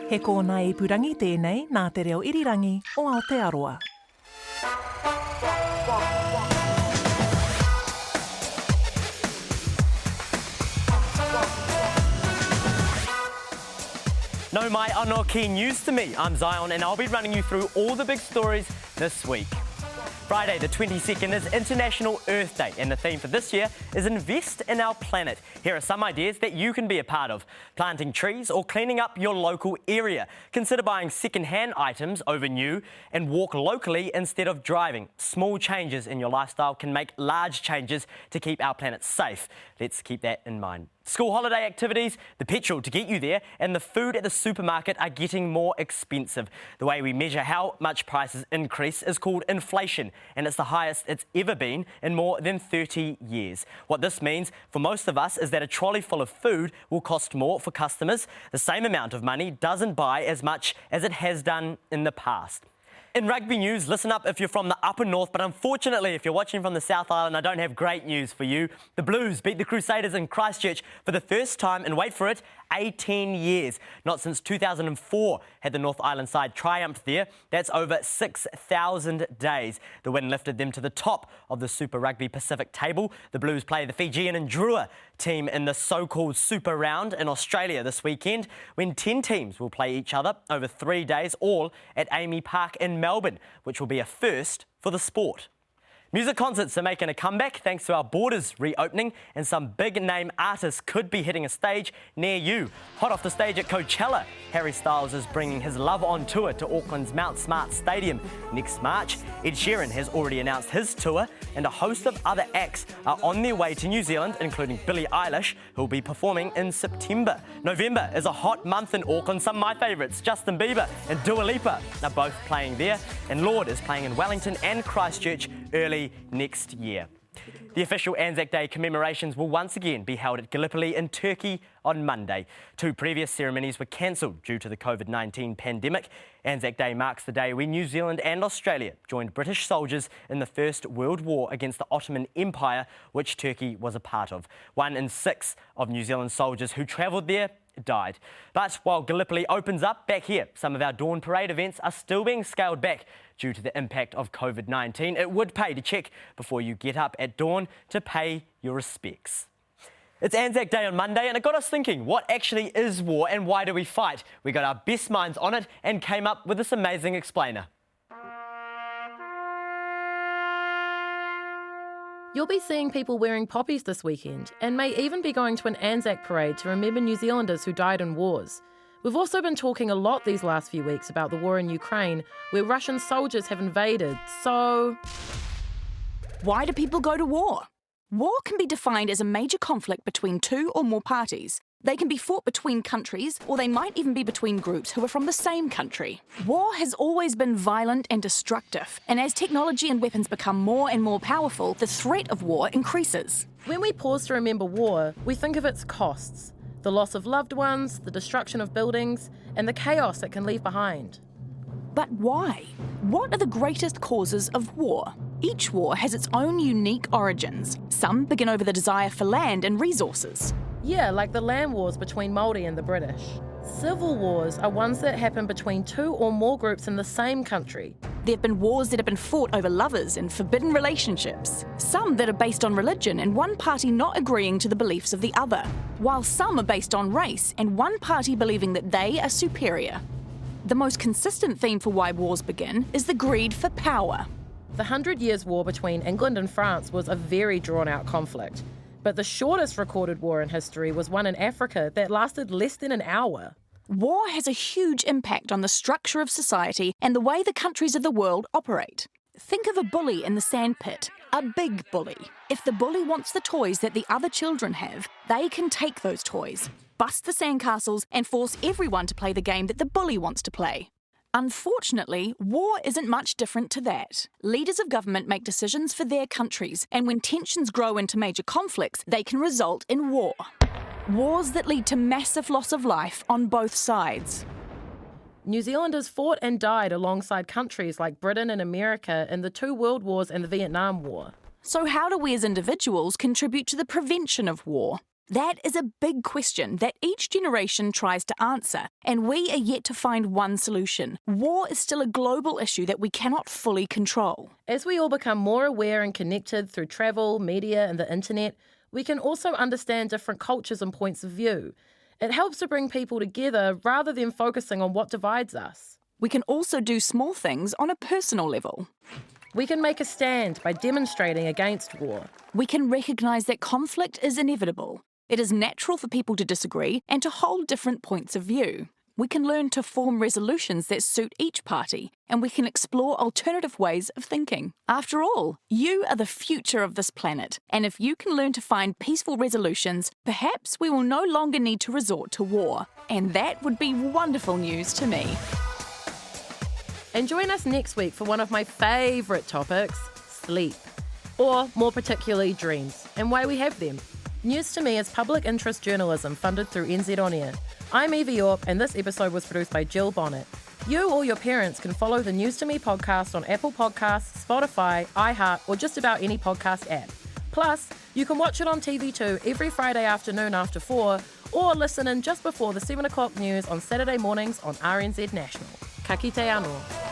He kōna e purangi tēnei nā te reo irirangi o Aotearoa. No mai anō ki news to me. I'm Zion and I'll be running you through all the big stories this week. Friday the 22nd is International Earth Day and the theme for this year is Invest in Our Planet. Here are some ideas that you can be a part of. Planting trees or cleaning up your local area. Consider buying second-hand items over new and walk locally instead of driving. Small changes in your lifestyle can make large changes to keep our planet safe. Let's keep that in mind. School holiday activities, the petrol to get you there, and the food at the supermarket are getting more expensive. The way we measure how much prices increase is called inflation, and it's the highest it's ever been in more than 30 years. What this means for most of us is that a trolley full of food will cost more for customers. The same amount of money doesn't buy as much as it has done in the past. In rugby news, listen up if you're from the upper north, but unfortunately if you're watching from the South Island, I don't have great news for you. The Blues beat the Crusaders in Christchurch for the first time in, wait for it, 18 years. Not since 2004 had the North Island side triumphed there. That's over 6,000 days. The win lifted them to the top of the Super Rugby Pacific table. The Blues play the Fijian and Drua team in the so-called Super Round in Australia this weekend, when 10 teams will play each other over 3 days, all at ICYMI Park in Melbourne, which will be a first for the sport. Music concerts are making a comeback thanks to our borders reopening, and some big-name artists could be hitting a stage near you. Hot off the stage at Coachella, Harry Styles is bringing his Love On tour to Auckland's Mount Smart Stadium next March. Ed Sheeran has already announced his tour, and a host of other acts are on their way to New Zealand, including Billie Eilish, who will be performing in September. November is a hot month in Auckland. Some of my favourites, Justin Bieber and Dua Lipa, are both playing there, and Lorde is playing in Wellington and Christchurch early next year. The official Anzac Day commemorations will once again be held at Gallipoli in Turkey on Monday. 2 previous ceremonies were cancelled due to the COVID-19 pandemic. Anzac Day marks the day when New Zealand and Australia joined British soldiers in the First World War against the Ottoman Empire, which Turkey was a part of. 1 in 6 of New Zealand soldiers who travelled there died. But while Gallipoli opens up, back here, some of our Dawn Parade events are still being scaled back due to the impact of COVID-19. It would pay to check before you get up at dawn to pay your respects. It's Anzac Day on Monday, and it got us thinking, what actually is war and why do we fight? We got our best minds on it and came up with this amazing explainer. You'll be seeing people wearing poppies this weekend and may even be going to an Anzac parade to remember New Zealanders who died in wars. We've also been talking a lot these last few weeks about the war in Ukraine, where Russian soldiers have invaded, so... Why do people go to war? War can be defined as a major conflict between 2 or more parties. They can be fought between countries, or they might even be between groups who are from the same country. War has always been violent and destructive, and as technology and weapons become more and more powerful, the threat of war increases. When we pause to remember war, we think of its costs. The loss of loved ones, the destruction of buildings, and the chaos it can leave behind. But why? What are the greatest causes of war? Each war has its own unique origins. Some begin over the desire for land and resources. Yeah, like the land wars between Māori and the British. Civil wars are ones that happen between 2 or more groups in the same country. There have been wars that have been fought over lovers and forbidden relationships. Some that are based on religion and one party not agreeing to the beliefs of the other. While some are based on race and one party believing that they are superior. The most consistent theme for why wars begin is the greed for power. The 100 Years' War between England and France was a very drawn-out conflict. But the shortest recorded war in history was one in Africa that lasted less than an hour. War has a huge impact on the structure of society and the way the countries of the world operate. Think of a bully in the sandpit, a big bully. If the bully wants the toys that the other children have, they can take those toys, bust the sandcastles, and force everyone to play the game that the bully wants to play. Unfortunately, war isn't much different to that. Leaders of government make decisions for their countries, and when tensions grow into major conflicts, they can result in war. Wars that lead to massive loss of life on both sides. New Zealanders fought and died alongside countries like Britain and America in the 2 World Wars and the Vietnam War. So how do we as individuals contribute to the prevention of war? That is a big question that each generation tries to answer, and we are yet to find one solution. War is still a global issue that we cannot fully control. As we all become more aware and connected through travel, media, and the internet, we can also understand different cultures and points of view. It helps to bring people together rather than focusing on what divides us. We can also do small things on a personal level. We can make a stand by demonstrating against war. We can recognise that conflict is inevitable. It is natural for people to disagree and to hold different points of view. We can learn to form resolutions that suit each party, and we can explore alternative ways of thinking. After all, you are the future of this planet, and if you can learn to find peaceful resolutions, perhaps we will no longer need to resort to war. And that would be wonderful news to me. And join us next week for one of my favourite topics, sleep. Or, more particularly, dreams, and why we have them. News to Me is public interest journalism funded through NZ On Air. I'm Eva York, and this episode was produced by Jill Bonnet. You or your parents can follow the News to Me podcast on Apple Podcasts, Spotify, iHeart, or just about any podcast app. Plus, you can watch it on TV too every Friday afternoon after 4, or listen in just before the 7 o'clock news on Saturday mornings on RNZ National. Ka kite anō.